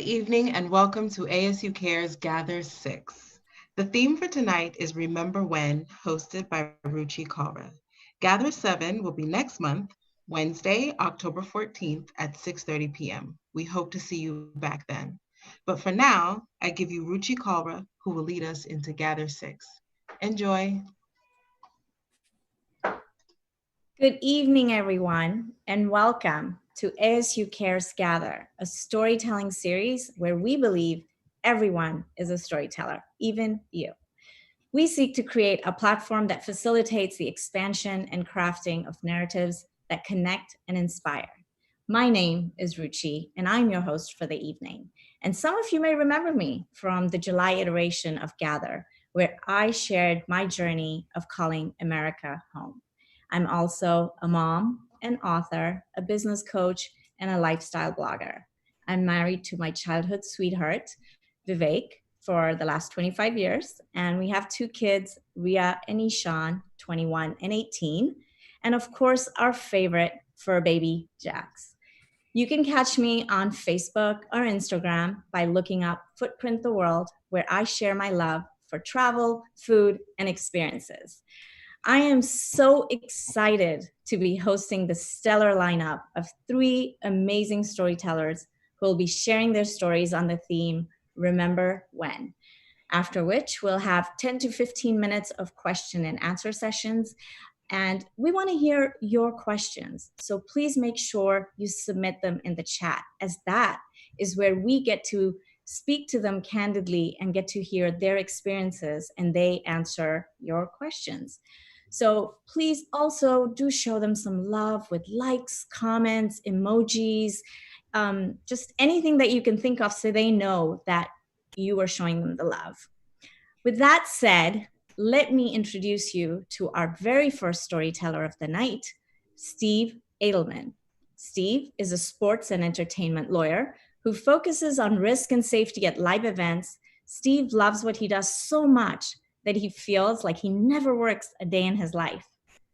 evening and welcome to ASU Kerr's Gather 6. The theme for tonight is Remember When, hosted by Ruchi Kalra. Gather 7 will be next month, Wednesday, October 14th at 6:30 p.m. We hope to see you back then. But for now, I give you Ruchi Kalra, who will lead us into Gather 6. Enjoy. Good evening, everyone, and welcome to ASU Kerr's Gather, a storytelling series where we believe everyone is a storyteller, even you. We seek to create a platform that facilitates the expansion and crafting of narratives that connect and inspire. My name is Ruchi, and I'm your host for the evening. And some of you may remember me from the July iteration of Gather, where I shared my journey of calling America home. I'm also a mom, an author, a business coach, and a lifestyle blogger. I'm married to my childhood sweetheart, Vivek, for the last 25 years. And we have two kids, Ria and Ishan, 21 and 18. And of course, our favorite fur baby, Jax. You can catch me on Facebook or Instagram by looking up Footprint the World, where I share my love for travel, food, and experiences. I am so excited to be hosting the stellar lineup of three amazing storytellers who will be sharing their stories on the theme, Remember When. After which, we'll have 10 to 15 minutes of question and answer sessions. And we want to hear your questions. So please make sure you submit them in the chat, as that is where we get to speak to them candidly and get to hear their experiences, and they answer your questions. So please also do show them some love with likes, comments, emojis, just anything that you can think of so they know that you are showing them the love. With that said, let me introduce you to our very first storyteller of the night, Steve Adelman. Steve is a sports and entertainment lawyer who focuses on risk and safety at live events. Steve loves what he does so much that he feels like he never works a day in his life.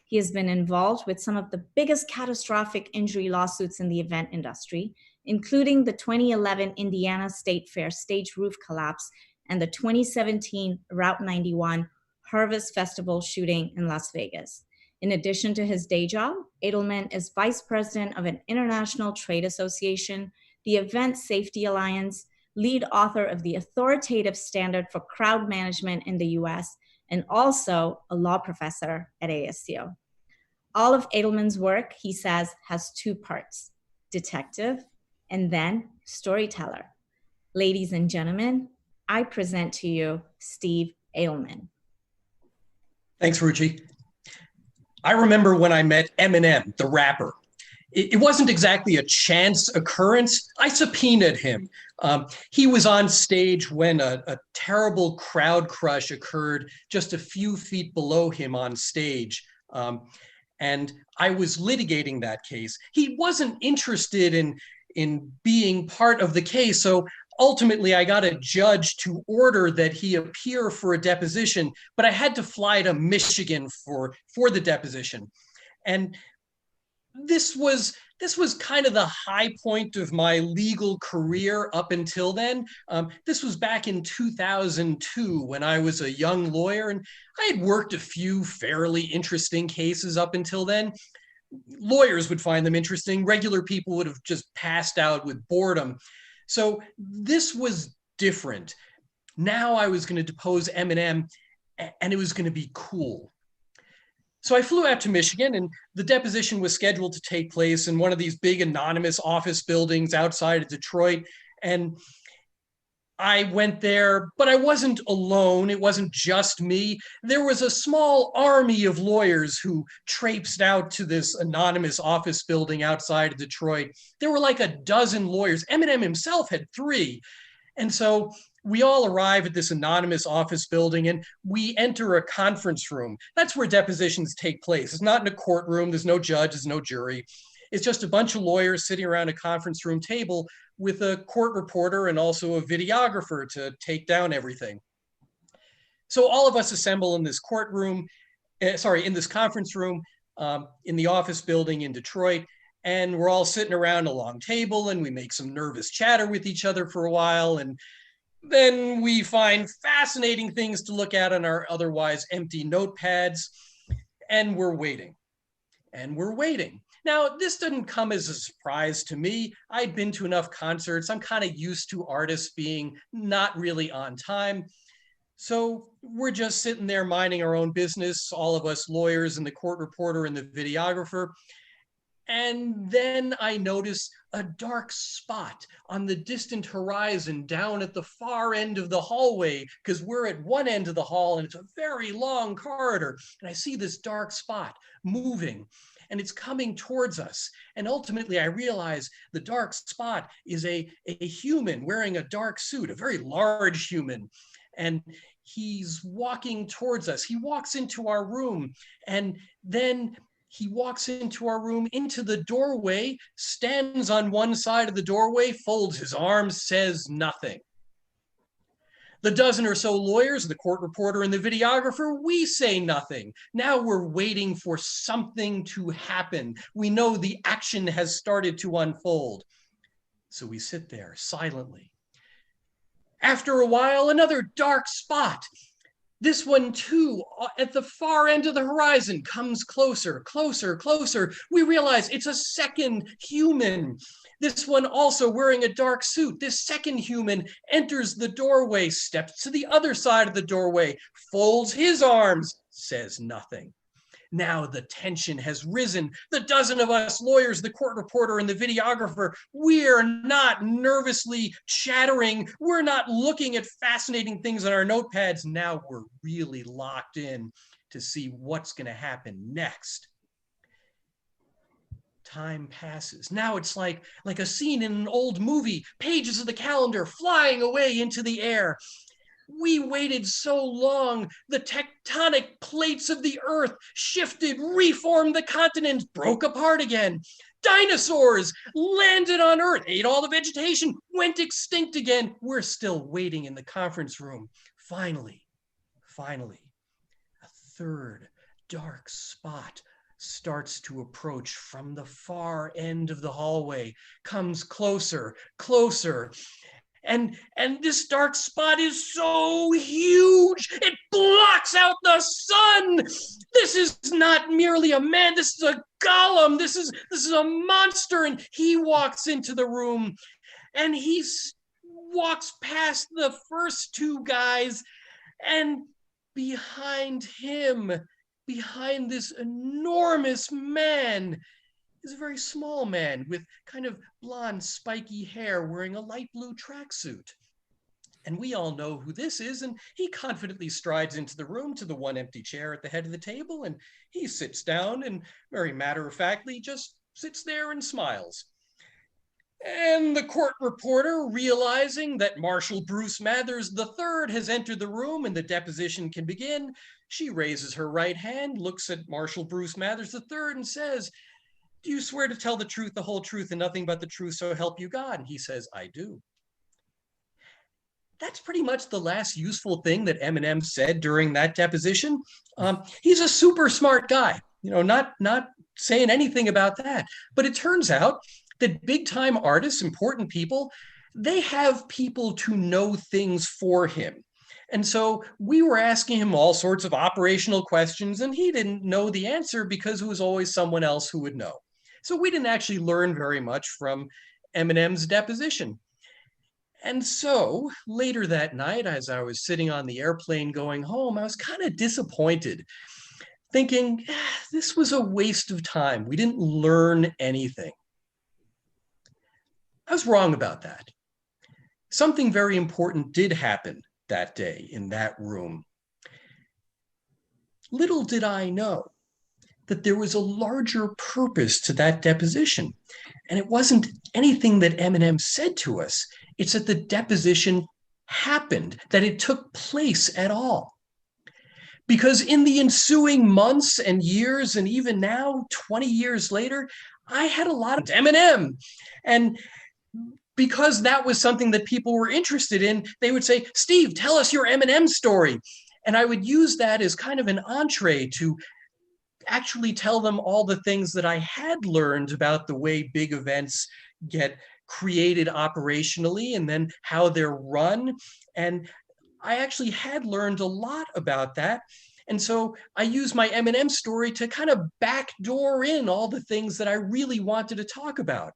He has been involved with some of the biggest catastrophic injury lawsuits in the event industry, including the 2011 Indiana State Fair stage roof collapse and the 2017 Route 91 Harvest Festival shooting in Las Vegas. In addition to his day job, Adelman is vice president of an international trade association, the Event Safety Alliance, lead author of the authoritative standard for crowd management in the US, and also a law professor at ASU. All of Adelman's work, he says, has two parts, detective and then storyteller. Ladies and gentlemen, I present to you Steve Adelman. Thanks, Ruchi. I remember when I met Eminem, the rapper. It wasn't exactly a chance occurrence. I subpoenaed him. He was on stage when a terrible crowd crush occurred just a few feet below him on stage. And I was litigating that case. He wasn't interested in being part of the case. So ultimately, I got a judge to order that he appear for a deposition, but I had to fly to Michigan for the deposition. And this was kind of the high point of my legal career up until then. This was back in 2002 when I was a young lawyer, and I had worked a few fairly interesting cases up until then. Lawyers would find them interesting. Regular people would have just passed out with boredom. So this was different. Now I was going to depose Eminem, and it was going to be cool. So I flew out to Michigan, and the deposition was scheduled to take place in one of these big anonymous office buildings outside of Detroit. And I went there, but I wasn't alone. It wasn't just me. There was a small army of lawyers who traipsed out to this anonymous office building outside of Detroit. There were like a dozen lawyers. Eminem himself had 3. And so we all arrive at this anonymous office building and we enter a conference room. That's where depositions take place. It's not in a courtroom. There's no judge, there's no jury. It's just a bunch of lawyers sitting around a conference room table with a court reporter and also a videographer to take down everything. So all of us assemble in this in this conference room, in the office building in Detroit. And we're all sitting around a long table and we make some nervous chatter with each other for a while. And then we find fascinating things to look at on our otherwise empty notepads. And we're waiting. And we're waiting. Now, this didn't come as a surprise to me. I'd been to enough concerts. I'm kind of used to artists being not really on time. So we're just sitting there minding our own business, all of us lawyers and the court reporter and the videographer. And then I notice a dark spot on the distant horizon down at the far end of the hallway, because we're at one end of the hall and it's a very long corridor. And I see this dark spot moving and it's coming towards us. And ultimately I realize the dark spot is a human wearing a dark suit, a very large human. And he's walking towards us. He walks into our room, and then he walks into our room, into the doorway, stands on one side of the doorway, folds his arms, says nothing. The dozen or so lawyers, the court reporter and the videographer, we say nothing. Now we're waiting for something to happen. We know the action has started to unfold. So we sit there silently. After a while, another dark spot. This one too, at the far end of the horizon, comes closer, closer, closer. We realize it's a second human. This one also wearing a dark suit. This second human enters the doorway, steps to the other side of the doorway, folds his arms, says nothing. Now the tension has risen. The dozen of us lawyers, the court reporter and the videographer, we're not nervously chattering. We're not looking at fascinating things on our notepads. Now we're really locked in to see what's going to happen next. Time passes. Now it's like a scene in an old movie, pages of the calendar flying away into the air. We waited so long, the tectonic plates of the earth shifted, reformed the continents, broke apart again. Dinosaurs landed on Earth, ate all the vegetation, went extinct again. We're still waiting in the conference room. Finally, a third dark spot starts to approach from the far end of the hallway, comes closer, closer. And this dark spot is so huge, it blocks out the sun. This is not merely a man, this is a golem, this is a monster. And he walks into the room and he walks past the first two guys, and behind him, behind this enormous man, is a very small man with kind of blonde, spiky hair wearing a light blue tracksuit. And we all know who this is, and he confidently strides into the room to the one empty chair at the head of the table, and he sits down and very matter-of-factly just sits there and smiles. And the court reporter, realizing that Marshal Bruce Mathers III has entered the room and the deposition can begin, she raises her right hand, looks at Marshal Bruce Mathers III and says, "Do you swear to tell the truth, the whole truth, and nothing but the truth, so help you God?" And he says, "I do." That's pretty much the last useful thing that Eminem said during that deposition. He's a super smart guy, not saying anything about that. But it turns out that big time artists, important people, they have people to know things for him. And so we were asking him all sorts of operational questions, and he didn't know the answer because it was always someone else who would know. So we didn't actually learn very much from Eminem's deposition. And so later that night, as I was sitting on the airplane going home, I was kind of disappointed, thinking, this was a waste of time. We didn't learn anything. I was wrong about that. Something very important did happen that day in that room. Little did I know that there was a larger purpose to that deposition. And it wasn't anything that Eminem said to us. It's that the deposition happened, that it took place at all. Because in the ensuing months and years, and even now, 20 years later, I had a lot of Eminem. And because that was something that people were interested in, they would say, "Steve, tell us your Eminem story." And I would use that as kind of an entree to actually tell them all the things that I had learned about the way big events get created operationally and then how they're run. And I actually had learned a lot about that. And so I used my M&M story to kind of backdoor in all the things that I really wanted to talk about.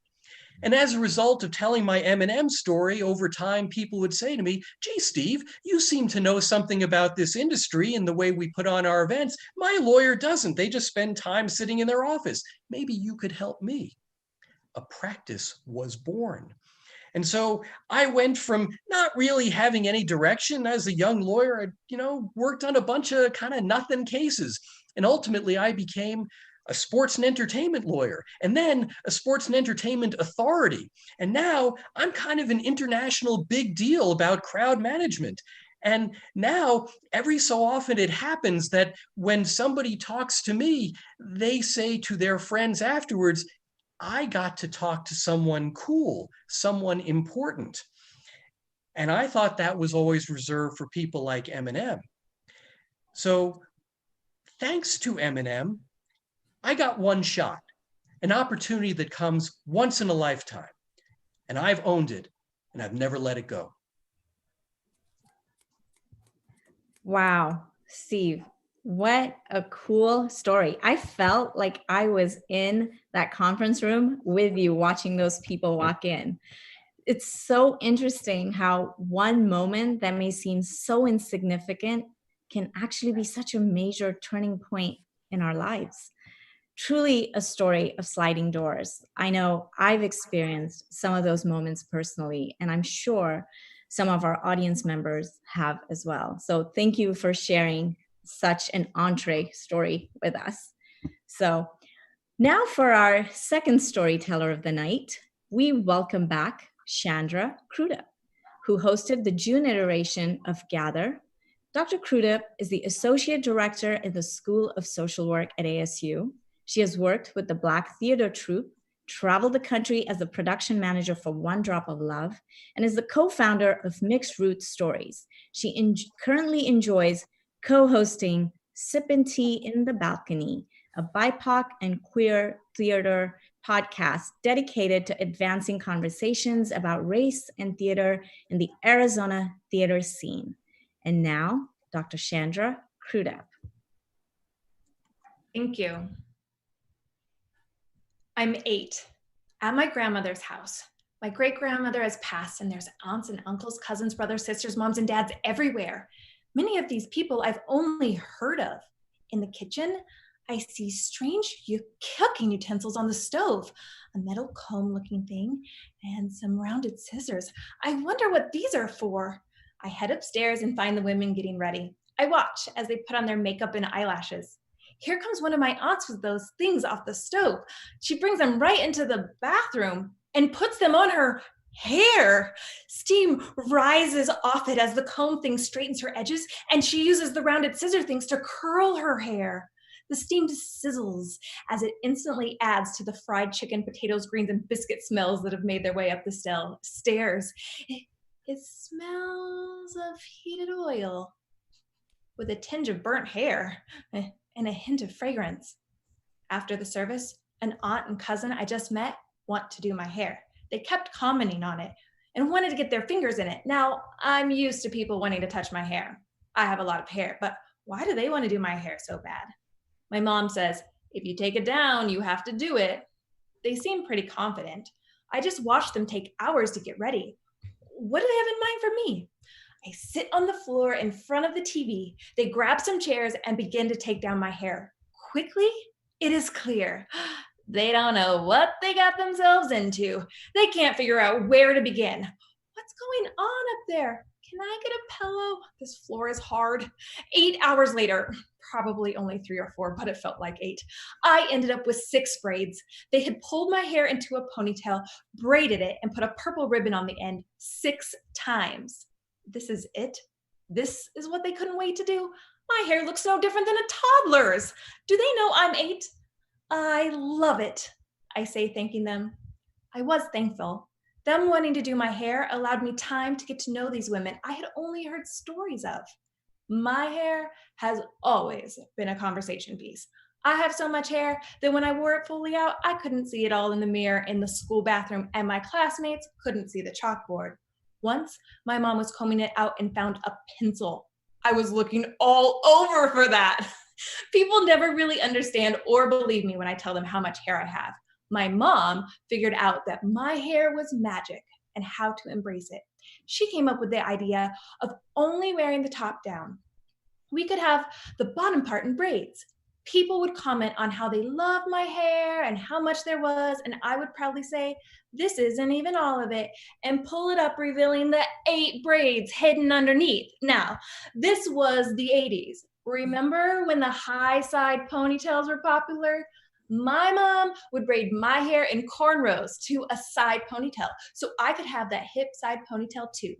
And as a result of telling my M&M story, over time, people would say to me, gee, Steve, you seem to know something about this industry and the way we put on our events. My lawyer doesn't. They just spend time sitting in their office. Maybe you could help me. A practice was born. And so I went from not really having any direction as a young lawyer. I, worked on a bunch of kind of nothing cases. And ultimately I became a sports and entertainment lawyer, and then a sports and entertainment authority. And now I'm kind of an international big deal about crowd management. And now every so often it happens that when somebody talks to me, they say to their friends afterwards, I got to talk to someone cool, someone important. And I thought that was always reserved for people like M&M. So thanks to M&M, I got one shot, an opportunity that comes once in a lifetime. And I've owned it, and I've never let it go. Wow, Steve, what a cool story. I felt like I was in that conference room with you watching those people walk in. It's so interesting how one moment that may seem so insignificant can actually be such a major turning point in our lives. Truly a story of sliding doors. I know I've experienced some of those moments personally, and I'm sure some of our audience members have as well. So thank you for sharing such an entree story with us. So now for our second storyteller of the night, we welcome back Chandra Crudup, who hosted the June iteration of Gather. Dr. Crudup is the Associate Director in the School of Social Work at ASU. She has worked with the Black Theater Troupe, traveled the country as the production manager for One Drop of Love, and is the co-founder of Mixed Roots Stories. She currently enjoys co-hosting Sippin' Tea in the Balcony, a BIPOC and queer theater podcast dedicated to advancing conversations about race and theater in the Arizona theater scene. And now, Dr. Chandra Crudup. Thank you. I'm 8 at my grandmother's house. My great-grandmother has passed, and there's aunts and uncles, cousins, brothers, sisters, moms, and dads everywhere. Many of these people I've only heard of. In the kitchen, I see strange cooking utensils on the stove, a metal comb-looking thing, and some rounded scissors. I wonder what these are for. I head upstairs and find the women getting ready. I watch as they put on their makeup and eyelashes. Here comes one of my aunts with those things off the stove. She brings them right into the bathroom and puts them on her hair. Steam rises off it as the comb thing straightens her edges, and she uses the rounded scissor things to curl her hair. The steam sizzles as it instantly adds to the fried chicken, potatoes, greens, and biscuit smells that have made their way up the stairs. It smells of heated oil with a tinge of burnt hair and a hint of fragrance. After the service, an aunt and cousin I just met want to do my hair. They kept commenting on it and wanted to get their fingers in it. Now, I'm used to people wanting to touch my hair. I have a lot of hair, but why do they want to do my hair so bad? My mom says, if you take it down, you have to do it. They seem pretty confident. I just watched them take hours to get ready. What do they have in mind for me? I sit on the floor in front of the TV. They grab some chairs and begin to take down my hair. Quickly, it is clear. They don't know what they got themselves into. They can't figure out where to begin. What's going on up there? Can I get a pillow? This floor is hard. 8 hours later, probably only 3 or 4, but it felt like 8. I ended up with 6 braids. They had pulled my hair into a ponytail, braided it, and put a purple ribbon on the end 6 times. This is it? This is what they couldn't wait to do? My hair looks no different than a toddler's. Do they know I'm 8? I love it, I say, thanking them. I was thankful. Them wanting to do my hair allowed me time to get to know these women I had only heard stories of. My hair has always been a conversation piece. I have so much hair that when I wore it fully out, I couldn't see it all in the mirror in the school bathroom, and my classmates couldn't see the chalkboard. Once, my mom was combing it out and found a pencil. I was looking all over for that. People never really understand or believe me when I tell them how much hair I have. My mom figured out that my hair was magic and how to embrace it. She came up with the idea of only wearing the top down. We could have the bottom part in braids. People would comment on how they loved my hair and how much there was, and I would proudly say, this isn't even all of it, and pull it up, revealing the 8 braids hidden underneath. Now, this was the 80s. Remember when the high side ponytails were popular? My mom would braid my hair in cornrows to a side ponytail, so I could have that hip side ponytail too.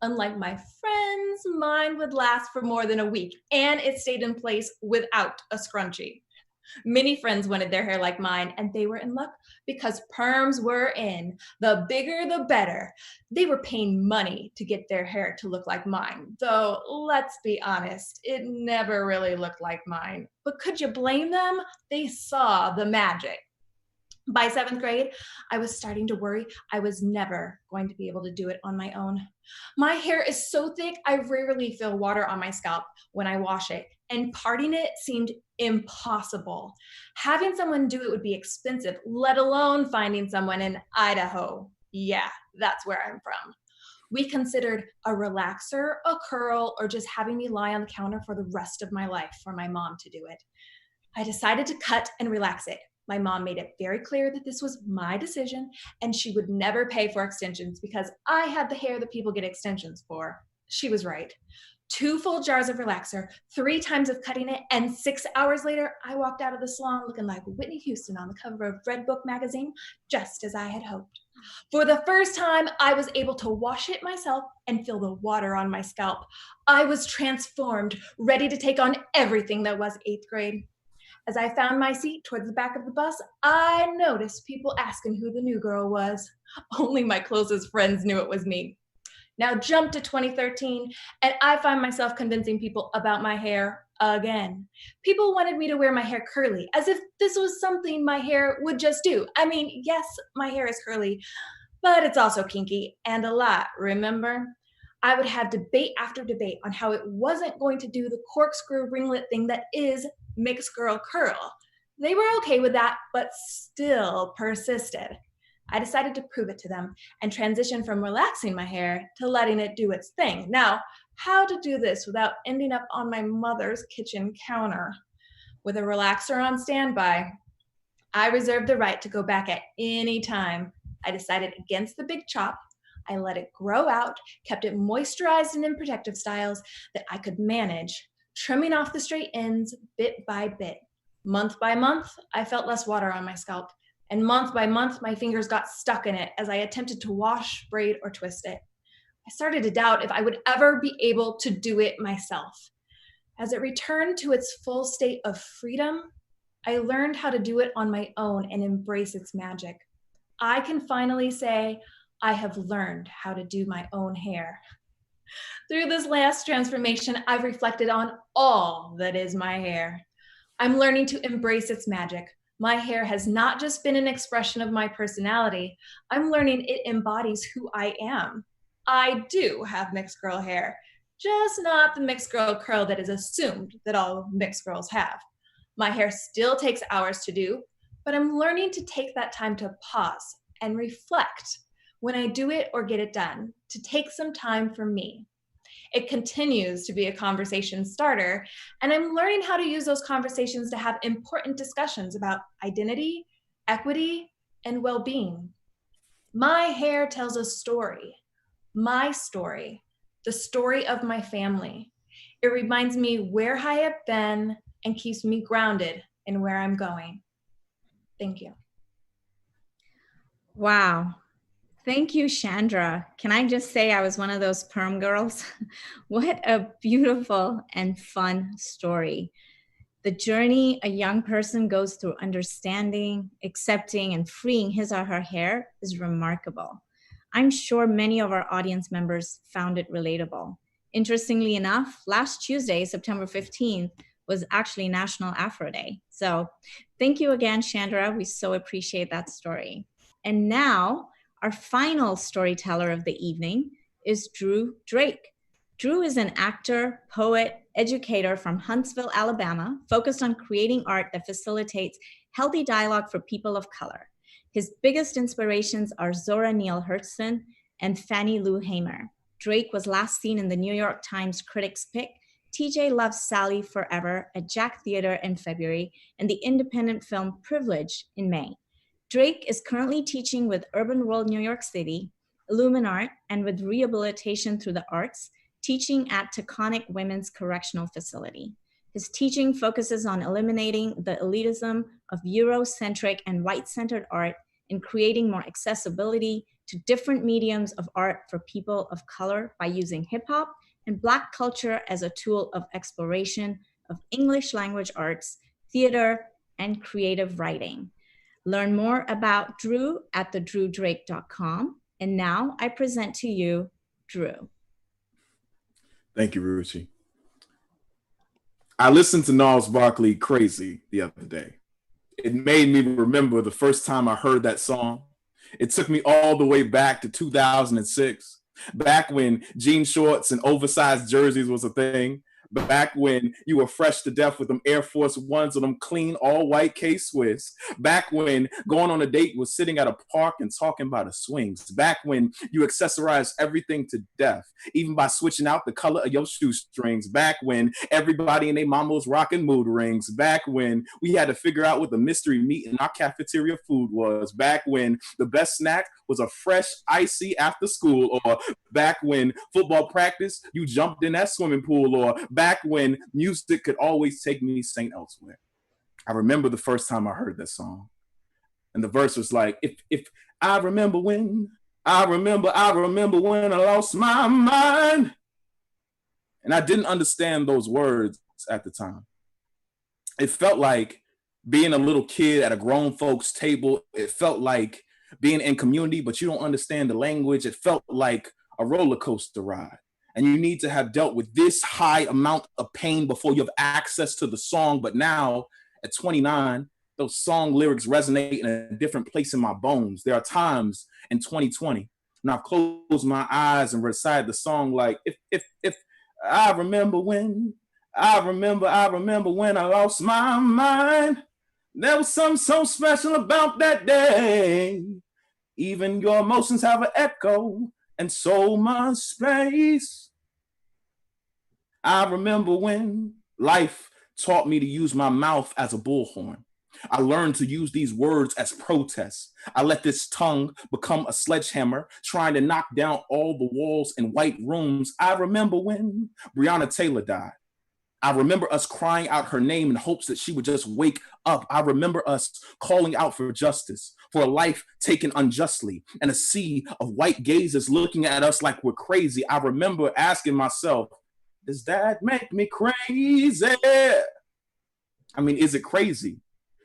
Unlike my friends, mine would last for more than a week, and it stayed in place without a scrunchie. Many friends wanted their hair like mine, and they were in luck because perms were in. The bigger, the better. They were paying money to get their hair to look like mine, though let's be honest, it never really looked like mine. But could you blame them? They saw the magic. By 7th grade, I was starting to worry I was never going to be able to do it on my own. My hair is so thick, I rarely feel water on my scalp when I wash it, and parting it seemed impossible. Having someone do it would be expensive, let alone finding someone in Idaho. Yeah, that's where I'm from. We considered a relaxer, a curl, or just having me lie on the counter for the rest of my life for my mom to do it. I decided to cut and relax it. My mom made it very clear that this was my decision and she would never pay for extensions because I had the hair that people get extensions for. She was right. 2 full jars of relaxer, 3 times of cutting it, and 6 hours later, I walked out of the salon looking like Whitney Houston on the cover of Red Book magazine, just as I had hoped. For the first time, I was able to wash it myself and feel the water on my scalp. I was transformed, ready to take on everything that was 8th grade. As I found my seat towards the back of the bus, I noticed people asking who the new girl was. Only my closest friends knew it was me. Now jump to 2013, and I find myself convincing people about my hair again. People wanted me to wear my hair curly, as if this was something my hair would just do. I mean, yes, my hair is curly, but it's also kinky and a lot, remember? I would have debate after debate on how it wasn't going to do the corkscrew ringlet thing that is mixed girl curl. They were okay with that, but still persisted. I decided to prove it to them and transition from relaxing my hair to letting it do its thing. Now, how to do this without ending up on my mother's kitchen counter? With a relaxer on standby, I reserved the right to go back at any time. I decided against the big chop. I let it grow out, kept it moisturized and in protective styles that I could manage, trimming off the straight ends bit by bit. Month by month, I felt less water on my scalp, and month by month, my fingers got stuck in it as I attempted to wash, braid, or twist it. I started to doubt if I would ever be able to do it myself. As it returned to its full state of freedom, I learned how to do it on my own and embrace its magic. I can finally say, I have learned how to do my own hair. Through this last transformation, I've reflected on all that is my hair. I'm learning to embrace its magic. My hair has not just been an expression of my personality. I'm learning it embodies who I am. I do have mixed girl hair, just not the mixed girl curl that is assumed that all mixed girls have. My hair still takes hours to do, but I'm learning to take that time to pause and reflect when I do it or get it done, to take some time for me. It continues to be a conversation starter, and I'm learning how to use those conversations to have important discussions about identity, equity, and well-being. My hair tells a story, my story, the story of my family. It reminds me where I have been and keeps me grounded in where I'm going. Thank you. Wow. Thank you, Chandra. Can I just say I was one of those perm girls? What a beautiful and fun story. The journey a young person goes through understanding, accepting, and freeing his or her hair is remarkable. I'm sure many of our audience members found it relatable. Interestingly enough, last Tuesday, September 15th, was actually National Afro Day. So thank you again, Chandra. We so appreciate that story. And now our final storyteller of the evening is Drew Drake. Drew is an actor, poet, educator from Huntsville, Alabama, focused on creating art that facilitates healthy dialogue for people of color. His biggest inspirations are Zora Neale Hurston and Fannie Lou Hamer. Drake was last seen in the New York Times Critics' Pick, TJ Loves Sally Forever at Jack Theater in February, and the independent film Privilege in May. Drake is currently teaching with Urban World New York City, Illuminart, and with Rehabilitation Through the Arts, teaching at Taconic Women's Correctional Facility. His teaching focuses on eliminating the elitism of Eurocentric and white-centered art and creating more accessibility to different mediums of art for people of color by using hip-hop and Black culture as a tool of exploration of English language arts, theater, and creative writing. Learn more about Drew at thedrewdrake.com. And now I present to you, Drew. Thank you, Ruchi. I listened to Gnarls Barkley Crazy the other day. It made me remember the first time I heard that song. It took me all the way back to 2006, back when jean shorts and oversized jerseys was a thing, back when you were fresh to death with them Air Force Ones or them clean all-white K-Swiss, back when going on a date was sitting at a park and talking about the swings, back when you accessorized everything to death, even by switching out the color of your shoestrings, back when everybody and their mama was rocking mood rings, back when we had to figure out what the mystery meat in our cafeteria food was, back when the best snack was a fresh icy after school, or back when football practice, you jumped in that swimming pool, or back when music could always take me St. Elsewhere. I remember the first time I heard that song. And the verse was like, if I remember when I lost my mind. And I didn't understand those words at the time. It felt like being a little kid at a grown folks table. It felt like being in community, but you don't understand the language. It felt like a roller coaster ride. And you need to have dealt with this high amount of pain before you have access to the song. But now at 29, those song lyrics resonate in a different place in my bones. There are times in 2020 when I've closed my eyes and recited the song like, if I remember when I lost my mind. There was something so special about that day. Even your emotions have an echo and so much space. I remember when life taught me to use my mouth as a bullhorn. I learned to use these words as protests. I let this tongue become a sledgehammer, trying to knock down all the walls in white rooms. I remember when Breonna Taylor died. I remember us crying out her name in hopes that she would just wake up. I remember us calling out for justice, for a life taken unjustly, and a sea of white gazers looking at us like we're crazy. I remember asking myself, does that make me crazy? I mean, is it crazy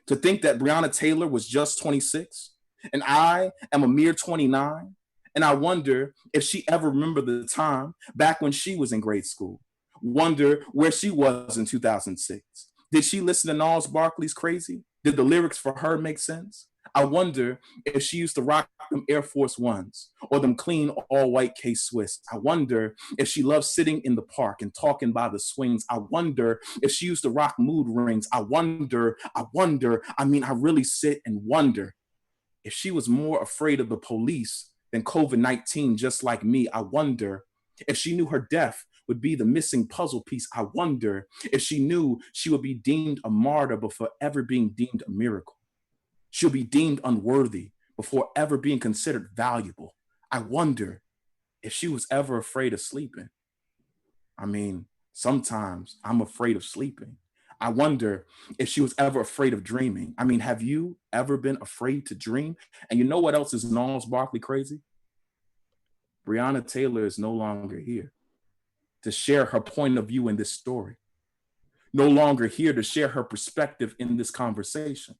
to think that Breonna Taylor was just 26 and I am a mere 29? And I wonder if she ever remembered the time back when she was in grade school. Wonder where she was in 2006. Did she listen to Gnarls Barkley's Crazy? Did the lyrics for her make sense? I wonder if she used to rock them Air Force Ones or them clean all-white K-Swiss. I wonder if she loved sitting in the park and talking by the swings. I wonder if she used to rock mood rings. I really sit and wonder if she was more afraid of the police than COVID-19, just like me. I wonder if she knew her death would be the missing puzzle piece. I wonder if she knew she would be deemed a martyr before ever being deemed a miracle. She'll be deemed unworthy before ever being considered valuable. I wonder if she was ever afraid of sleeping. I mean, sometimes I'm afraid of sleeping. I wonder if she was ever afraid of dreaming. I mean, have you ever been afraid to dream? And you know what else is Gnarls Barkley crazy? Breonna Taylor is no longer here to share her point of view in this story. No longer here to share her perspective in this conversation.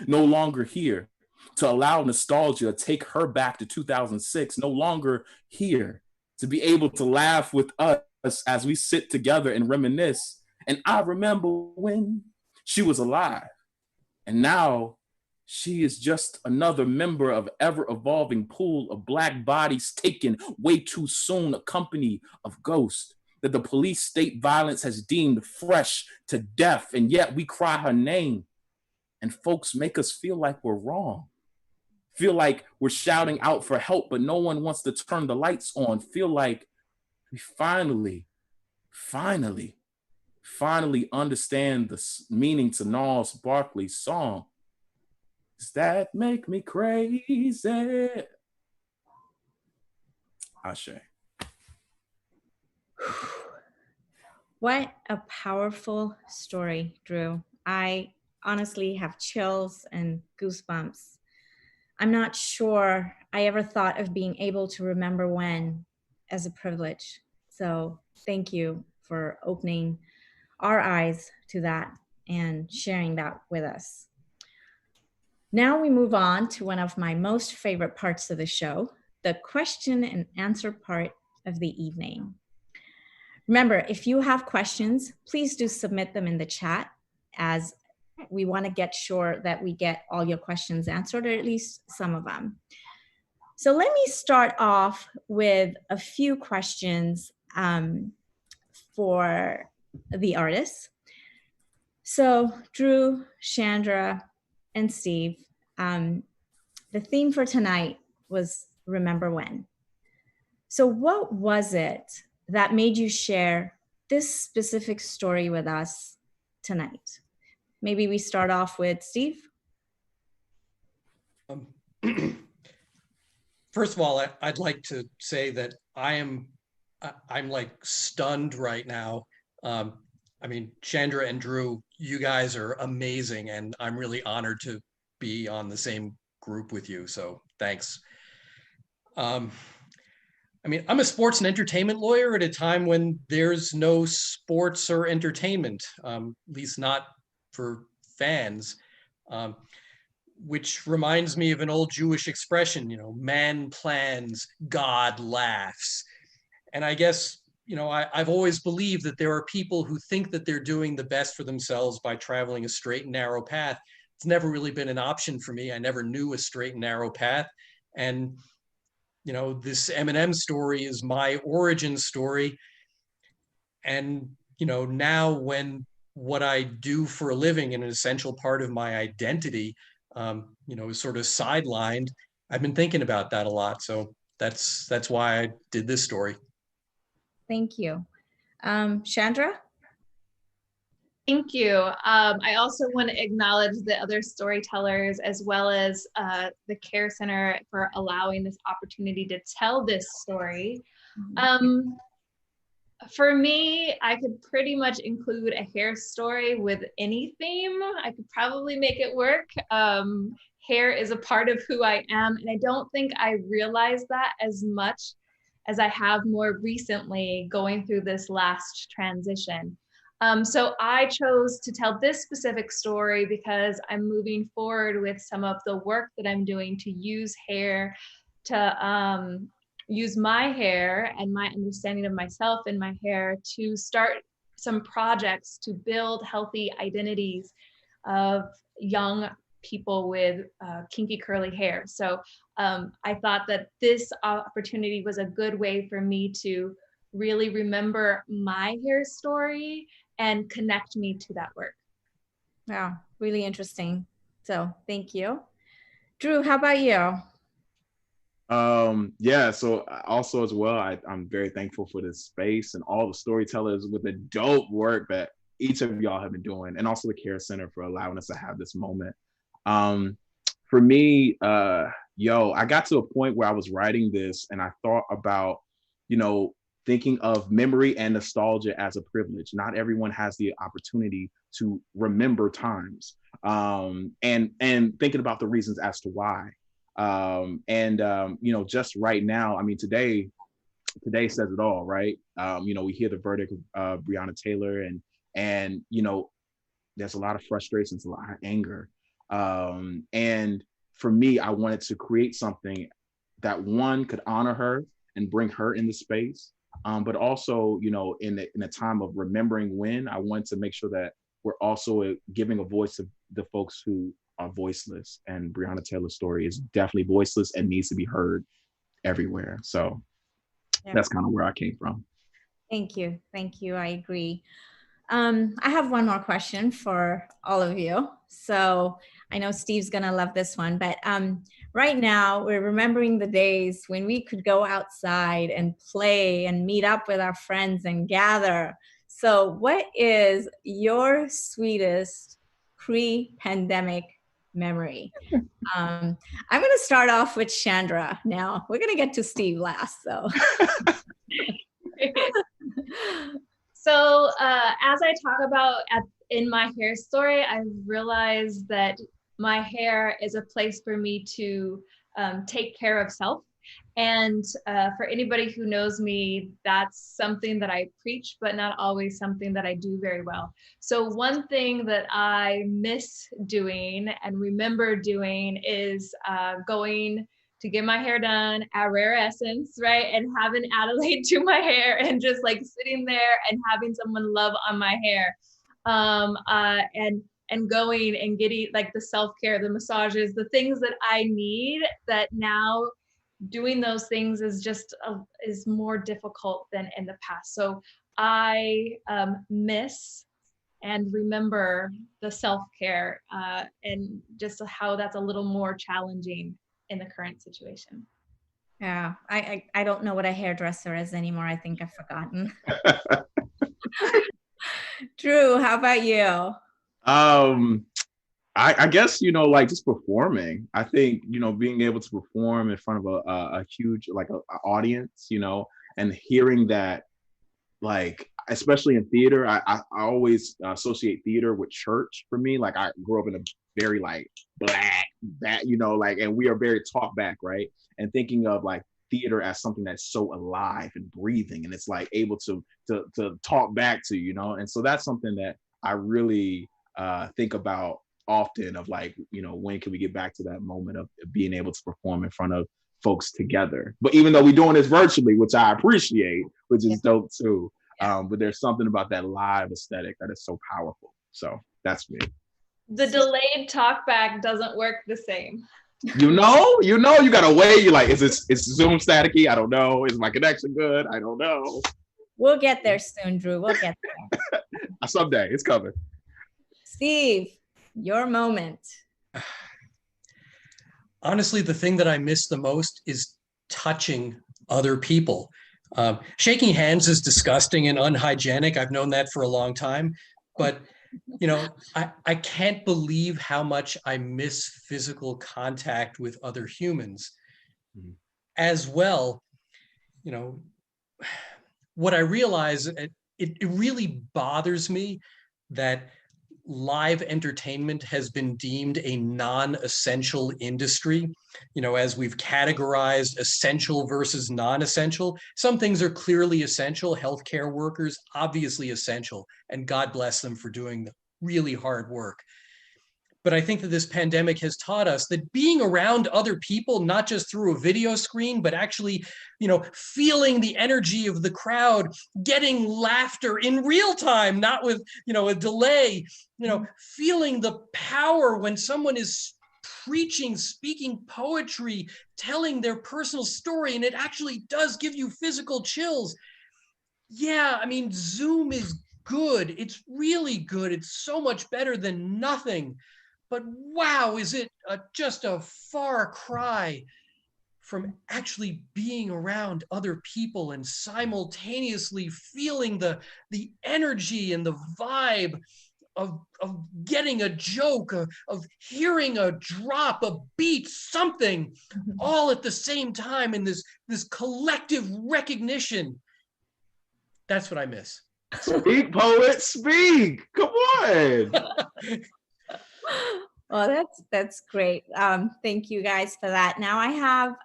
No longer here to allow nostalgia to take her back to 2006. No longer here to be able to laugh with us as we sit together and reminisce And I remember when she was alive. And now she is just another member of ever-evolving pool of Black bodies taken way too soon, a company of ghosts that the police state violence has deemed fresh to death. And yet we cry her name and folks make us feel like we're wrong. Feel like we're shouting out for help, but no one wants to turn the lights on. Feel like we finally understand the meaning to Gnarls Barkley's song. Does that make me crazy? Ashe. What a powerful story, Drew. I honestly have chills and goosebumps. I'm not sure I ever thought of being able to remember when as a privilege. So thank you for opening our eyes to that and sharing that with us. Now we move on to one of my most favorite parts of the show, the question and answer part of the evening. Remember, if you have questions, please do submit them in the chat, as we want to get sure that we get all your questions answered, or at least some of them. So let me start off with a few questions for the artists. So Drew, Chandra, and Steve, the theme for tonight was Remember When. So what was it that made you share this specific story with us tonight? Maybe we start off with Steve. First of all, I'd like to say that I'm like stunned right now. I mean, Chandra and Drew, you guys are amazing, and I'm really honored to be on the same group with you. So thanks. I mean, I'm a sports and entertainment lawyer at a time when there's no sports or entertainment, at least not for fans, which reminds me of an old Jewish expression, you know, man plans, God laughs. And I guess, you know, I've always believed that there are people who think that they're doing the best for themselves by traveling a straight and narrow path. It's never really been an option for me. I never knew a straight and narrow path. And you know, this Eminem story is my origin story. And, you know, now when what I do for a living and an essential part of my identity, you know, is sort of sidelined, I've been thinking about that a lot. So that's why I did this story. Thank you. Chandra? Thank you. I also want to acknowledge the other storytellers as well as the Care Center for allowing this opportunity to tell this story. For me, I could pretty much include a hair story with any theme. I could probably make it work. Hair is a part of who I am, and I don't think I realized that as much as I have more recently going through this last transition. So I chose to tell this specific story because I'm moving forward with some of the work that I'm doing to use hair, to use my hair and my understanding of myself and my hair to start some projects to build healthy identities of young people with kinky curly hair. So I thought that this opportunity was a good way for me to really remember my hair story and connect me to that work. Wow, really interesting. So thank you. Drew, how about you? Yeah, so also as well, I'm very thankful for this space and all the storytellers with the dope work that each of y'all have been doing, and also the Care Center for allowing us to have this moment. For me, I got to a point where I was writing this and I thought about, you know, thinking of memory and nostalgia as a privilege. Not everyone has the opportunity to remember times, and thinking about the reasons as to why. You know, just right now, I mean, today says it all, right? You know, we hear the verdict of Breonna Taylor, and you know, there's a lot of frustrations, a lot of anger. And for me, I wanted to create something that, one, could honor her and bring her in the space, But also, in a time of remembering when, I want to make sure that we're also giving a voice to the folks who are voiceless. And Breonna Taylor's story is definitely voiceless and needs to be heard everywhere. So that's kind of where I came from. Thank you. Thank you. I agree. I have one more question for all of you. So I know Steve's going to love this one, but right now we're remembering the days when we could go outside and play and meet up with our friends and gather. So what is your sweetest pre-pandemic memory? I'm going to start off with Chandra now. We're going to get to Steve last, though. So as I talk about in my hair story, I realized that my hair is a place for me to take care of self. And for anybody who knows me, that's something that I preach, but not always something that I do very well. So one thing that I miss doing and remember doing is going to get my hair done at Rare Essence, right? And having Adelaide do my hair and just like sitting there and having someone love on my hair. And going and getting like the self-care, the massages, the things that I need, that now doing those things is just is more difficult than in the past. So I miss and remember the self-care and just how that's a little more challenging in the current situation. Yeah, I don't know what a hairdresser is anymore. I think I've forgotten. Drew, how about you? I guess, like just performing. I think, being able to perform in front of a huge, like a audience, and hearing that, like, especially in theater, I always associate theater with church for me. Like I grew up in a very like black, that, like, and we are very talk back, right? And thinking of like theater as something that's so alive and breathing, and it's like able to talk back to, and so that's something that I really think about often, of like, when can we get back to that moment of being able to perform in front of folks together. But even though we're doing this virtually, which I appreciate, which is dope too, but there's something about that live aesthetic that is so powerful. So that's me. The delayed talk back doesn't work the same. You gotta wait. You're like, is Zoom staticky? I don't know. Is my connection good? I don't know. We'll get there soon, Drew. We'll get there. Someday, it's coming. Steve, your moment. Honestly, the thing that I miss the most is touching other people. Shaking hands is disgusting and unhygienic. I've known that for a long time, but I can't believe how much I miss physical contact with other humans. As well, what I realize, it really bothers me that live entertainment has been deemed a non-essential industry. As we've categorized essential versus non-essential, some things are clearly essential. Healthcare workers, obviously essential, and God bless them for doing the really hard work. But I think that this pandemic has taught us that being around other people, not just through a video screen, but actually, feeling the energy of the crowd, getting laughter in real time, not with, a delay, feeling the power when someone is preaching, speaking poetry, telling their personal story, and it actually does give you physical chills. Yeah, I mean, Zoom is good. It's really good. It's so much better than nothing. But wow, is it just a far cry from actually being around other people and simultaneously feeling the energy and the vibe of getting a joke, of hearing a drop, a beat, something, all at the same time in this collective recognition. That's what I miss. Speak, poet, speak. Come on. Well, that's great. Thank you guys for that. Now I have,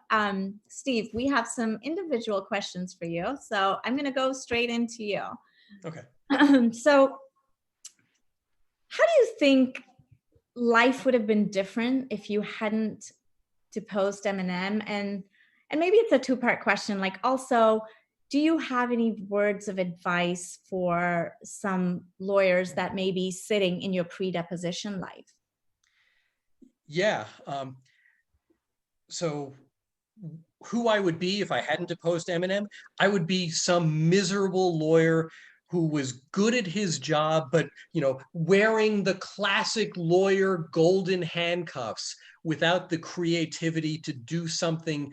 Steve, we have some individual questions for you. So I'm going to go straight into you. Okay. So how do you think life would have been different if you hadn't deposed Eminem? And maybe it's a two-part question. Like also, do you have any words of advice for some lawyers that may be sitting in your pre-deposition life? Yeah. So who I would be if I hadn't deposed Eminem, I would be some miserable lawyer who was good at his job, but wearing the classic lawyer golden handcuffs without the creativity to do something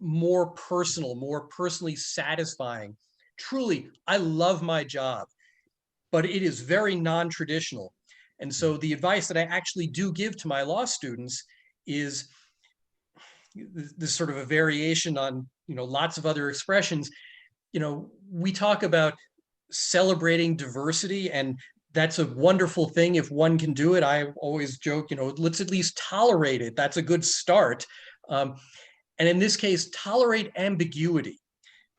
more personal, more personally satisfying. Truly, I love my job, but it is very non-traditional. And so the advice that I actually do give to my law students is this sort of a variation on lots of other expressions. We talk about celebrating diversity, and that's a wonderful thing if one can do it. I always joke, let's at least tolerate it. That's a good start. And in this case, tolerate ambiguity,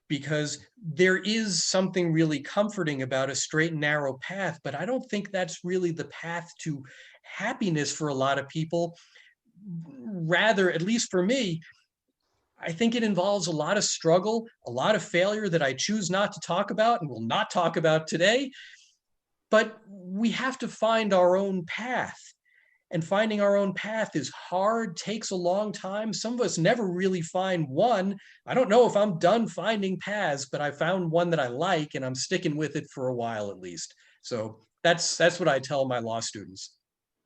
because there is something really comforting about a straight and narrow path, but I don't think that's really the path to happiness for a lot of people. Rather, at least for me, I think it involves a lot of struggle, a lot of failure that I choose not to talk about and will not talk about today. But we have to find our own path. And finding our own path is hard, takes a long time. Some of us never really find one. I don't know if I'm done finding paths, but I found one that I like, and I'm sticking with it for a while at least. So that's what I tell my law students.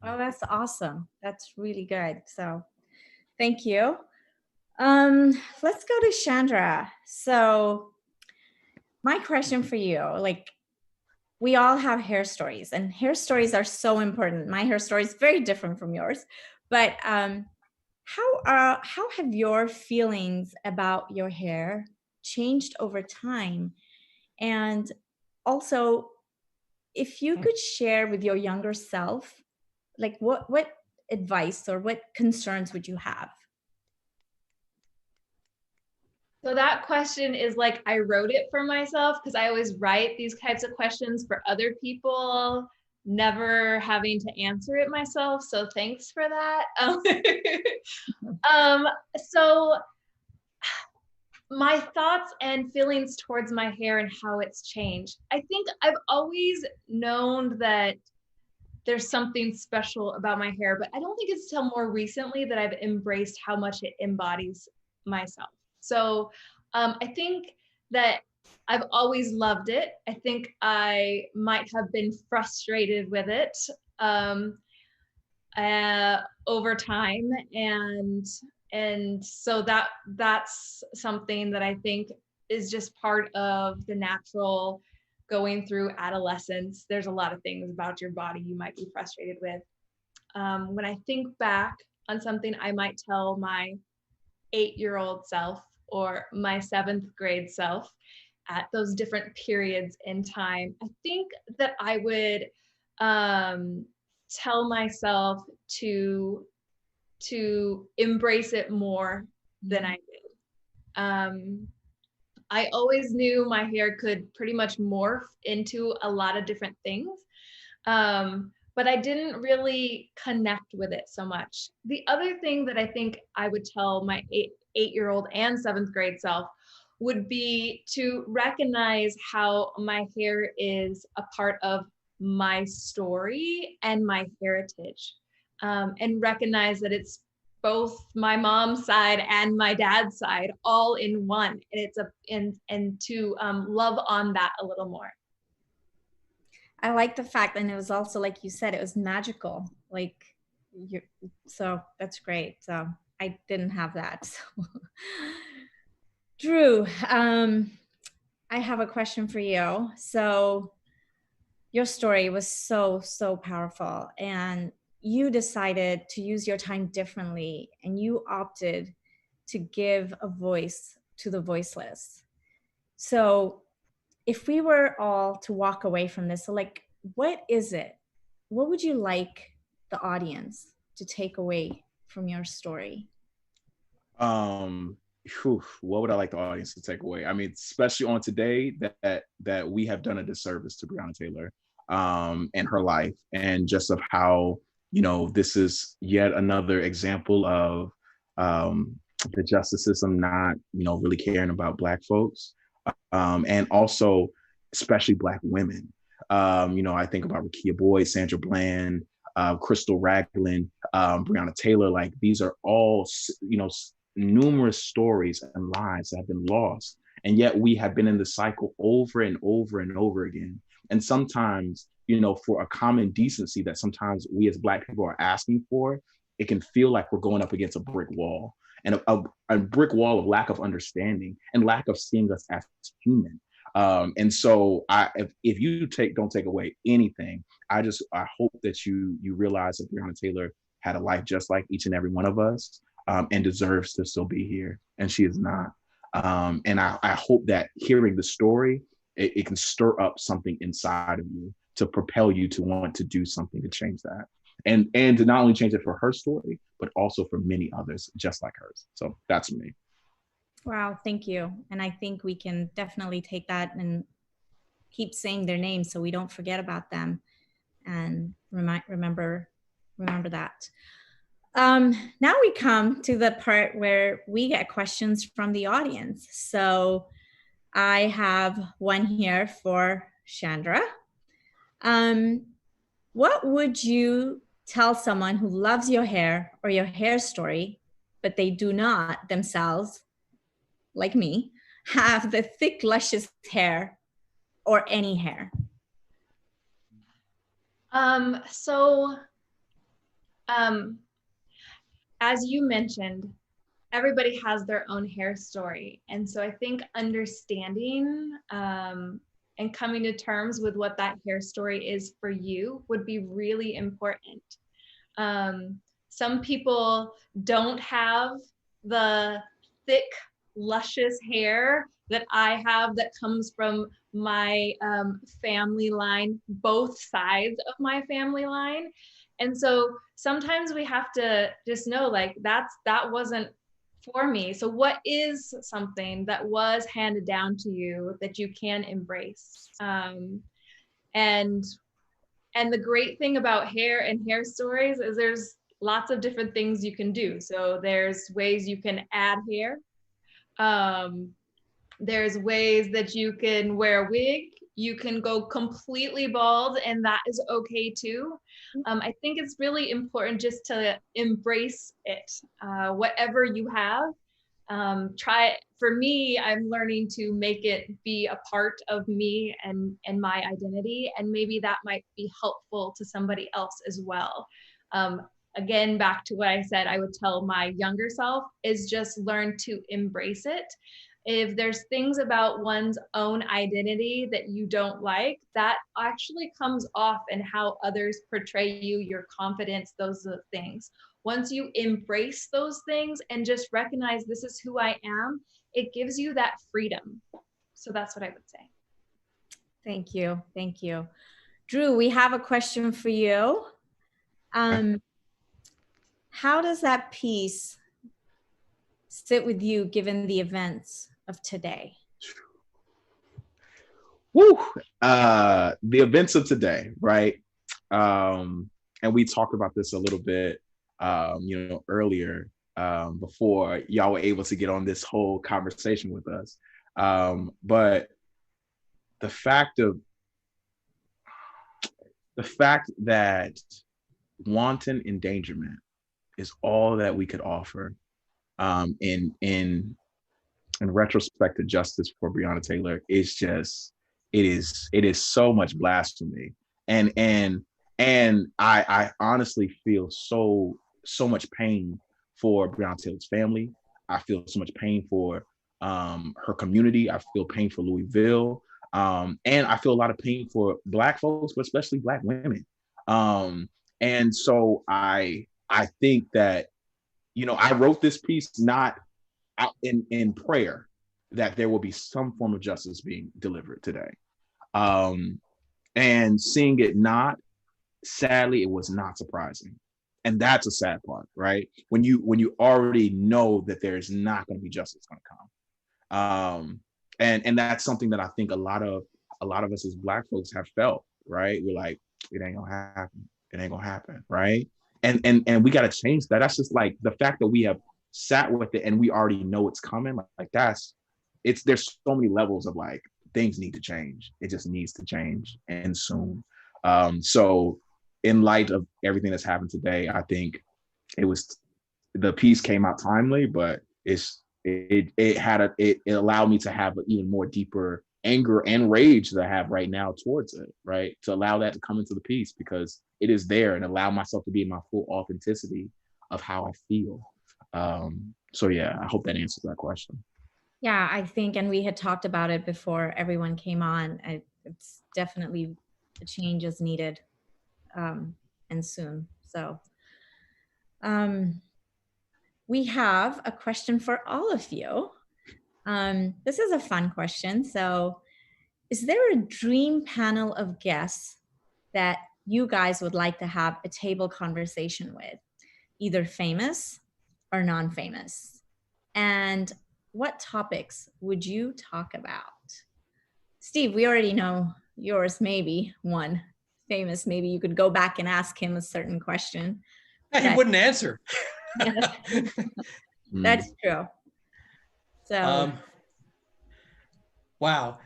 Oh, that's awesome. That's really good. So thank you. Let's go to Chandra. So my question for you, we all have hair stories, and hair stories are so important. My hair story is very different from yours, but how have your feelings about your hair changed over time? And also, if you could share with your younger self, what advice or what concerns would you have? So that question is like, I wrote it for myself, because I always write these types of questions for other people, never having to answer it myself. So thanks for that. So my thoughts and feelings towards my hair and how it's changed. I think I've always known that there's something special about my hair, but I don't think it's till more recently that I've embraced how much it embodies myself. So I think that I've always loved it. I think I might have been frustrated with it over time, and so that's something that I think is just part of the natural going through adolescence. There's a lot of things about your body you might be frustrated with. When I think back on something I might tell my 8-year-old self or my 7th grade self at those different periods in time, I think that I would tell myself to embrace it more than I did. I always knew my hair could pretty much morph into a lot of different things, but I didn't really connect with it so much. The other thing that I think I would tell my 8-year-old and 7th grade self would be to recognize how my hair is a part of my story and my heritage, and recognize that it's both my mom's side and my dad's side all in one, and it's and to love on that a little more. I like the fact, and it was also, like you said, it was magical. So that's great. So I didn't have that. So. Drew, I have a question for you. So your story was so powerful, and you decided to use your time differently, and you opted to give a voice to the voiceless. So if we were all to walk away from this, so what is it? What would you like the audience to take away from your story? What would I like the audience to take away? I mean, especially on today, that we have done a disservice to Breonna Taylor and her life, and just of how, this is yet another example of the justice system not, really caring about Black folks. and also especially Black women. I think about Rakia Boyd, Sandra Bland, Crystal Ragland, Breonna Taylor. Like, these are all, numerous stories and lives that have been lost. And yet we have been in the cycle over and over and over again. And sometimes, for a common decency that sometimes we as Black people are asking for, it can feel like we're going up against a brick wall, and a brick wall of lack of understanding and lack of seeing us as human. And so if you don't take away anything, I hope that you realize that Breonna Taylor had a life just like each and every one of us, and deserves to still be here. And she is not. And I hope that hearing the story, it can stir up something inside of you to propel you to want to do something to change that. And to not only change it for her story, but also for many others just like hers. So that's me. Wow, thank you. And I think we can definitely take that and keep saying their names so we don't forget about them, and remember that. Now we come to the part where we get questions from the audience. So I have one here for Chandra. What would you tell someone who loves your hair or your hair story, but they do not themselves, like me, have the thick, luscious hair or any hair? As you mentioned, everybody has their own hair story. And so I think understanding and coming to terms with what that hair story is for you would be really important. Some people don't have the thick, luscious hair that I have that comes from my family line, both sides of my family line. And so sometimes we have to just know, like, that wasn't for me. So what is something that was handed down to you that you can embrace? And the great thing about hair and hair stories is there's lots of different things you can do. So there's ways you can add hair. There's ways that you can wear a wig. You can go completely bald, and that is okay too. I think it's really important just to embrace it, whatever you have. For me, I'm learning to make it be a part of me and my identity, and maybe that might be helpful to somebody else as well. Again, back to what I said, I would tell my younger self is just learn to embrace it. If there's things about one's own identity that you don't like, that actually comes off in how others portray you, your confidence, those are the things. Once you embrace those things and just recognize this is who I am, it gives you that freedom. So that's what I would say. Thank you. Thank you. Drew, we have a question for you. How does that piece sit with you given the events of today? Woo! The events of today, right? And we talked about this a little bit, earlier, before y'all were able to get on this whole conversation with us. But the fact that wanton endangerment is all that we could offer, in retrospect to justice for Breonna Taylor, is just, it is so much blasphemy. And I honestly feel so much pain for Breonna Taylor's family. I feel so much pain for her community. I feel pain for Louisville. And I feel a lot of pain for Black folks, but especially Black women. And so I think that, I wrote this piece not out in prayer that there will be some form of justice being delivered today. And seeing it not, sadly, it was not surprising. And that's a sad part, right? When you already know that there's not going to be justice going to come. And that's something that I think a lot of us as Black folks have felt, right? We're like, it ain't gonna happen. It ain't gonna happen, right? And we got to change that. That's just like the fact that we have sat with it and we already know it's coming. Like that's there's so many levels of like things need to change. It just needs to change, and soon. So in light of everything that's happened today, I think the piece came out timely, but it allowed me to have an even more deeper anger and rage that I have right now towards it, right? To allow that to come into the piece, because it is there, and allow myself to be in my full authenticity of how I feel. So yeah, I hope that answers that question. Yeah, I think, and we had talked about it before everyone came on. It's definitely a change is needed, and soon. So we have a question for all of you. This is a fun question. So is there a dream panel of guests that you guys would like to have a table conversation with, either famous or non-famous? And what topics would you talk about? Steve, we already know yours, maybe one. Famous, maybe you could go back and ask him a certain question. He wouldn't answer. That's true. So, wow.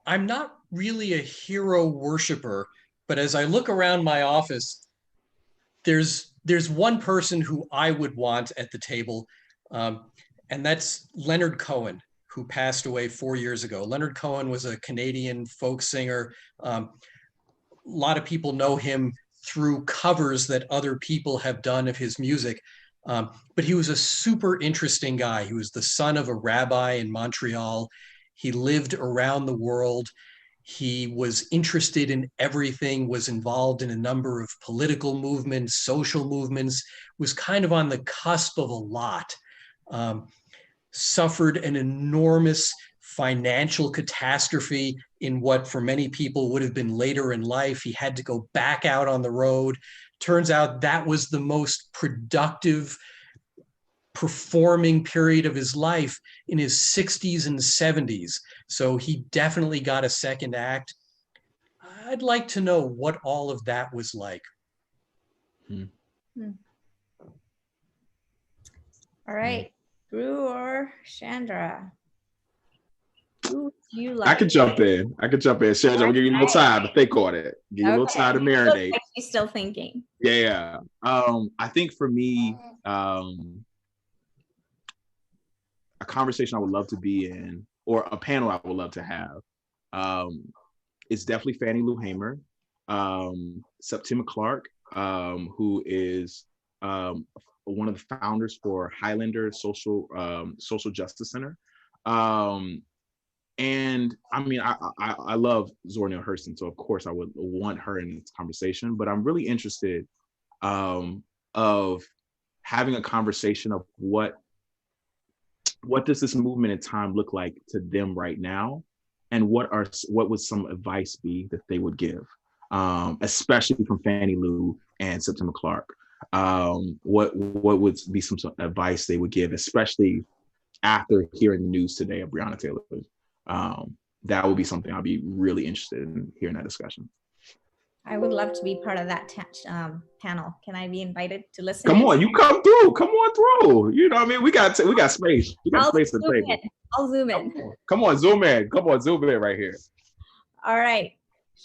I'm not really a hero worshiper, but as I look around my office, there's one person who I would want at the table, and that's Leonard Cohen, who passed away 4 years ago. Leonard Cohen was a Canadian folk singer. A lot of people know him through covers that other people have done of his music. But he was a super interesting guy. He was the son of a rabbi in Montreal. He lived around the world. He was interested in everything, was involved in a number of political movements, social movements, was kind of on the cusp of a lot. Suffered an enormous financial catastrophe in what for many people would have been later in life. He had to go back out on the road. Turns out that was the most productive performing period of his life in his 60s and 70s. So he definitely got a second act. I'd like to know what all of that was like. All right, Drew or Chandra? Who do you like? I could jump in. Chandra, I'll give you a little time to think on it. Give you a little time to marinate. She's still thinking. Yeah. I think for me, a conversation I would love to be in, or a panel I would love to have, is definitely Fannie Lou Hamer, Septima Clark, who is one of the founders for Highlander Social Justice Center. And I mean, I love Zora Neale Hurston, so of course I would want her in this conversation. But I'm really interested of having a conversation of what does this movement in time look like to them right now, and what would some advice be that they would give, especially from Fannie Lou and Septima Clark. What would be some advice they would give, especially after hearing the news today of Breonna Taylor? That would be something I'd be really interested in hearing that discussion. I would love to be part of that panel. Can I be invited to listen? Come on, you come through. Come on through. You know what I mean? We got space. We got space to play. I'll zoom in. Come on, zoom in. Come on, zoom in right here. All right,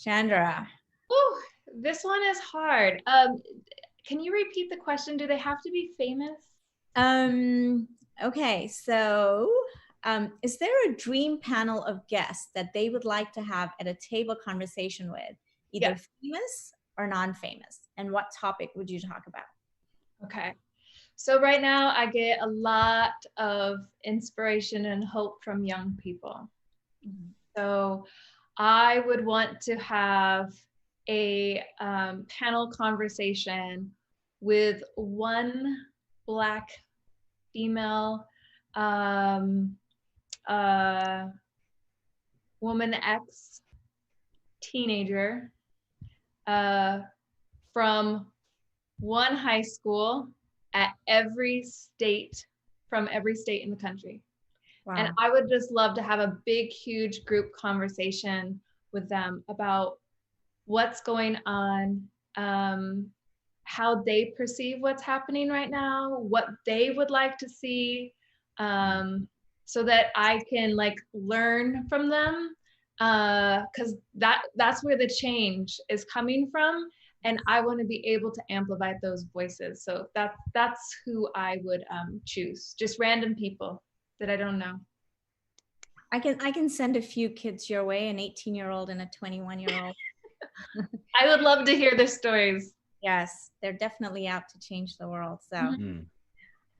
Chandra. Ooh, this one is hard. Can you repeat the question? Do they have to be famous? Okay, so is there a dream panel of guests that they would like to have at a table conversation with, either famous or non-famous? And what topic would you talk about? Okay, so right now I get a lot of inspiration and hope from young people. So I would want to have a panel conversation with one Black female woman X teenager from one high school at every state, from every state in the country. Wow. And I would just love to have a big, huge group conversation with them about what's going on, how they perceive what's happening right now, what they would like to see, so that I can like learn from them, because that's where the change is coming from, and I want to be able to amplify those voices. So that's who I would choose. Just random people that I don't know. I can send a few kids your way, an 18-year-old and a 21-year-old. I would love to hear their stories. Yes, they're definitely out to change the world. So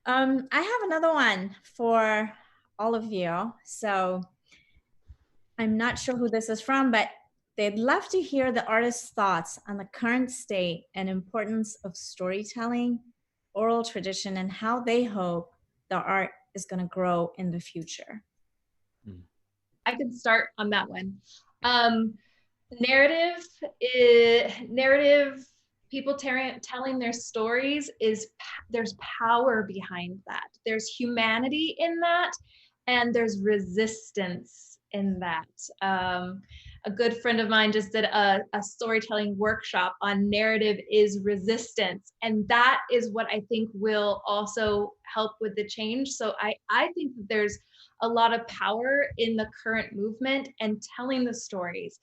Mm. I have another one for all of you. So I'm not sure who this is from, but they'd love to hear the artist's thoughts on the current state and importance of storytelling, oral tradition, and how they hope the art is going to grow in the future. I can start on that one. Narrative, people telling their stories there's power behind that. There's humanity in that, and there's resistance in that. A good friend of mine just did a storytelling workshop on narrative is resistance, and that is what I think will also help with the change. So I think that there's a lot of power in the current movement and telling the stories.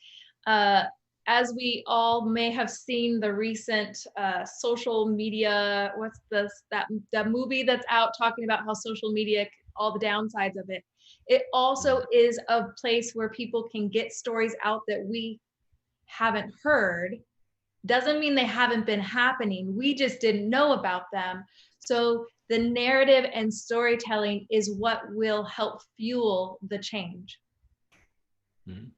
As we all may have seen the recent social media, what's this, that movie that's out talking about how social media, all the downsides of it. It also is a place where people can get stories out that we haven't heard. Doesn't mean they haven't been happening. We just didn't know about them. So the narrative and storytelling is what will help fuel the change. Mm-hmm.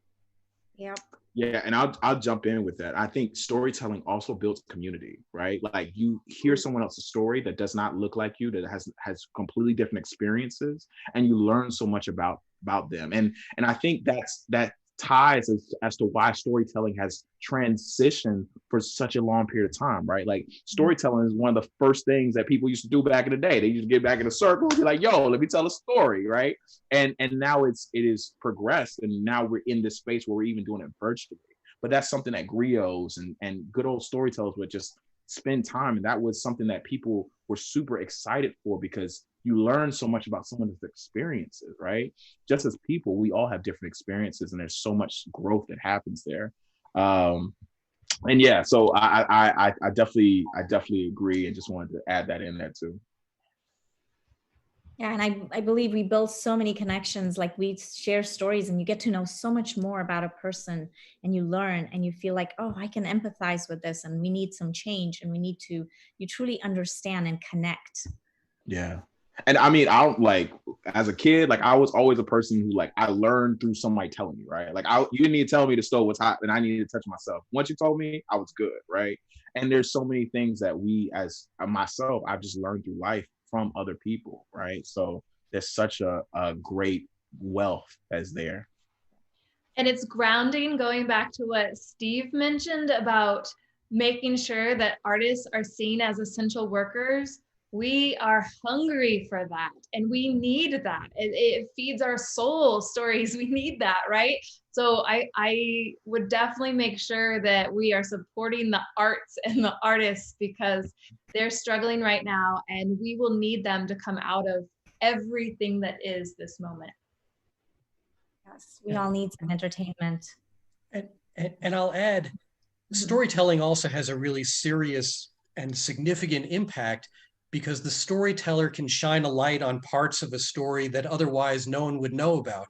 Yep. Yeah, and I'll jump in with that. I think storytelling also builds community, right? Like you hear someone else's story that does not look like you, that has completely different experiences, and you learn so much about them. And I think that ties as to why storytelling has transitioned for such a long period of time, right? Like storytelling is one of the first things that people used to do back in the day. They used to get back in a circle and be like, yo, let me tell a story, right? And now it is progressed, and now we're in this space where we're even doing it virtually. But that's something that griots and good old storytellers would just spend time, and that was something that people were super excited for, because you learn so much about someone's experiences, right? Just as people, we all have different experiences, and there's so much growth that happens there. And yeah, so I definitely agree, and just wanted to add that in there too. Yeah, and I believe we build so many connections, like we share stories and you get to know so much more about a person, and you learn and you feel like, oh, I can empathize with this, and we need some change, and you truly understand and connect. Yeah. And I mean, as a kid, like I was always a person who like, I learned through somebody telling me, right? Like you didn't need to tell me the stove was hot and I needed to touch myself. Once you told me, I was good, right? And there's so many things that myself, I've just learned through life from other people, right? So there's such a great wealth that's there. And it's grounding, going back to what Steve mentioned about making sure that artists are seen as essential workers. We are hungry for that, and we need that. It feeds our soul stories. We need that, right? So I would definitely make sure that we are supporting the arts and the artists, because they're struggling right now, and we will need them to come out of everything that is this moment. Yes, we all need some entertainment. And I'll add, storytelling also has a really serious and significant impact, because the storyteller can shine a light on parts of a story that otherwise no one would know about.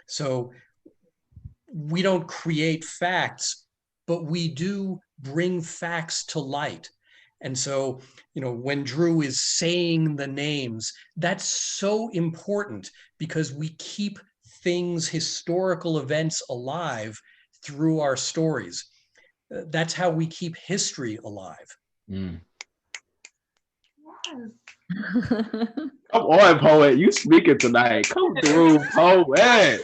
So we don't create facts, but we do bring facts to light. And so, when Drew is saying the names, that's so important, because we keep things, historical events alive through our stories. That's how we keep history alive. Mm. Come on, poet. You speaking tonight. Come through, poet.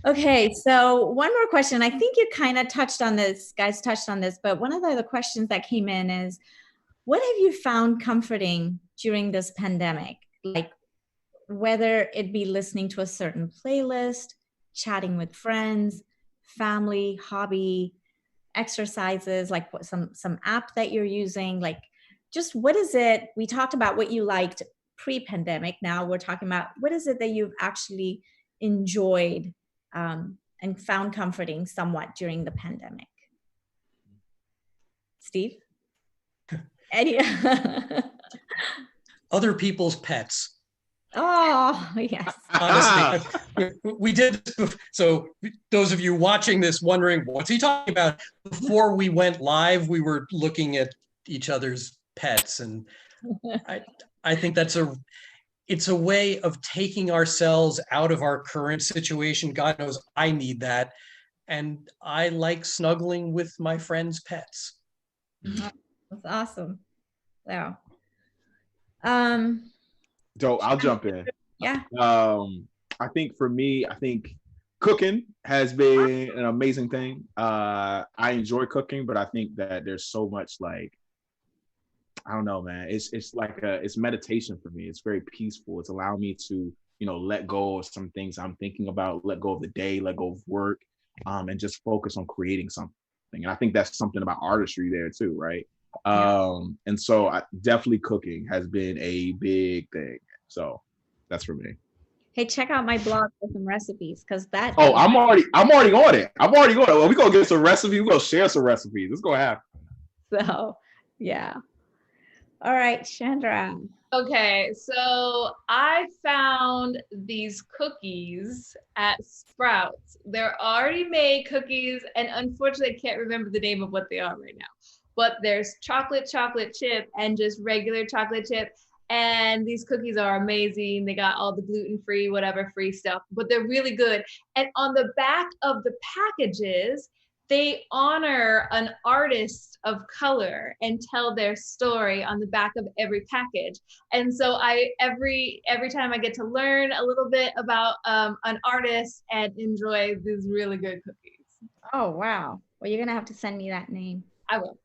Okay, so one more question. I think you kind of touched on this, guys touched on this, but one of the other questions that came in is, what have you found comforting during this pandemic? Like, whether it be listening to a certain playlist, chatting with friends, family, hobby, exercises, like some app that you're using, like just what is it? We talked about what you liked pre-pandemic. Now we're talking about what is it that you've actually enjoyed and found comforting somewhat during the pandemic. Steve? Any? Other people's pets. Oh, yes. Honestly, we did this. So those of you watching this wondering, what's he talking about? Before we went live, we were looking at each other's pets. And I think it's a way of taking ourselves out of our current situation. God knows I need that. And I like snuggling with my friends' pets. That's awesome. Wow. So I'll jump in. Yeah. I think for me, cooking has been an amazing thing. I enjoy cooking, but I think that there's so much like, I don't know, man. It's like it's meditation for me. It's very peaceful. It's allowed me to, let go of some things I'm thinking about, let go of the day, let go of work, and just focus on creating something. And I think that's something about artistry there too, right? And so definitely cooking has been a big thing. So that's for me. Hey, check out my blog for some recipes because that. Oh, I'm already on it. Well, we're gonna get some recipes. We're gonna share some recipes. It's gonna happen. So, yeah. All right, Chandra. Okay, so I found these cookies at Sprouts. They're already made cookies, and unfortunately, I can't remember the name of what they are right now. But there's chocolate chip and just regular chocolate chip. And these cookies are amazing. They got all the gluten-free, whatever free stuff, but they're really good. And on the back of the packages, they honor an artist of color and tell their story on the back of every package. And so every time I get to learn a little bit about an artist and enjoy these really good cookies. Oh, wow. Well, you're going to have to send me that name. I will.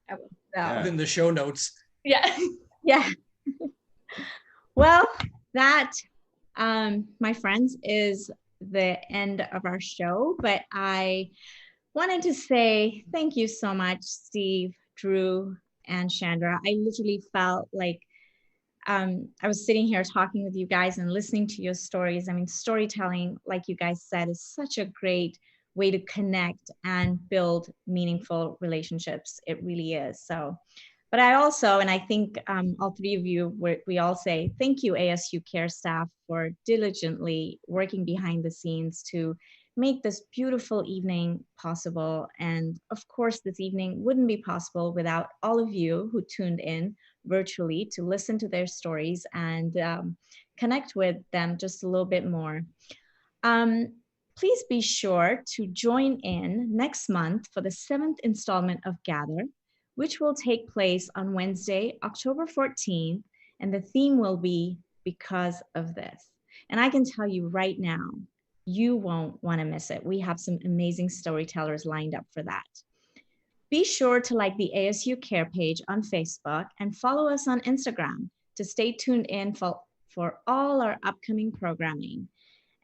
Yeah. In the show notes. Yeah. Yeah. Well, that, my friends, is the end of our show, but I wanted to say thank you so much, Steve, Drew, and Chandra. I literally felt like I was sitting here talking with you guys and listening to your stories. I mean, storytelling, like you guys said, is such a great way to connect and build meaningful relationships. It really is. So, but I also, and I think all three of you, we all say, thank you, ASU Kerr staff, for diligently working behind the scenes to make this beautiful evening possible. And of course, this evening wouldn't be possible without all of you who tuned in virtually to listen to their stories and connect with them just a little bit more. Please be sure to join in next month for the 7th installment of Gather, which will take place on Wednesday, October 14th, and the theme will be Because of This. And I can tell you right now, you won't want to miss it. We have some amazing storytellers lined up for that. Be sure to like the ASU Kerr page on Facebook and follow us on Instagram to stay tuned in for all our upcoming programming.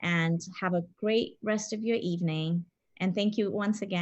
And have a great rest of your evening. And thank you once again.